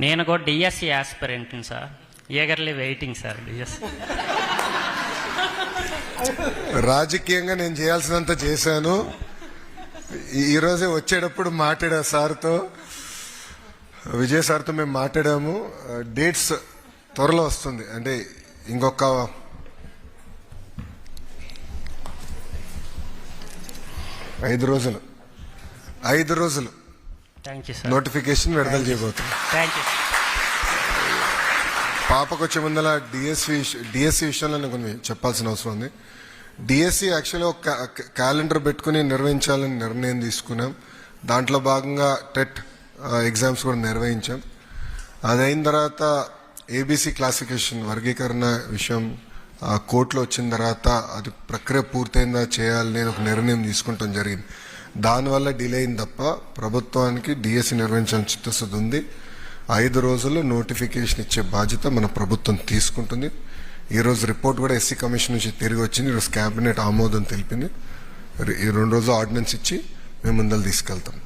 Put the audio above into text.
నేను కూడా డిఎస్సి ఆస్పిరెంట్ని sir, eagerly waiting sir DSC. రాజకీయంగా నేను చేయాల్సినంత చేశాను. ఈరోజే వచ్చేటప్పుడు మాట్లాడా సార్తో, విజయ్ సార్తో మేము మాట్లాడాము. డేట్స్ త్వరలో వస్తుంది, అంటే ఇంకొక 5 రోజులు థ్యాంక్ యూ సార్. నోటిఫికేషన్ విడుదల చేయబోతున్నాం. Thank you. పాపకు వచ్చే ముందల డిఎస్సి విషయంలో నేను కొన్ని చెప్పాల్సిన అవసరం ఉంది. డిఎస్సి యాక్చువల్లీ ఒక క్యాలెండర్ పెట్టుకుని నిర్వహించాలని నిర్ణయం తీసుకున్నాం. దాంట్లో భాగంగా టెట్ ఎగ్జామ్స్ కూడా నిర్వహించాం. అదైన తర్వాత ఏబీసీ క్లాసిఫికేషన్ వర్గీకరణ విషయం కోర్టులో వచ్చిన తర్వాత అది ప్రక్రియ పూర్తయిందా చేయాలని ఒక నిర్ణయం తీసుకుంటాం జరిగింది. దానివల్ల డిలే అయింది తప్ప ప్రభుత్వానికి డిఎస్సి నిర్వహించాలని చిత్తశుద్ధి ఉంది. 5 రోజుల్లో నోటిఫికేషన్ ఇచ్చే బాధ్యత మన ప్రభుత్వం తీసుకుంటుంది. ఈరోజు రిపోర్ట్ కూడా ఎస్సీ కమిషన్ నుంచి తిరిగి వచ్చింది. ఈరోజు క్యాబినెట్ ఆమోదం తెలిపింది. ఈ 2 రోజులు ఆర్డినెన్స్ ఇచ్చి మేము ముందలు తీసుకెళ్తాం.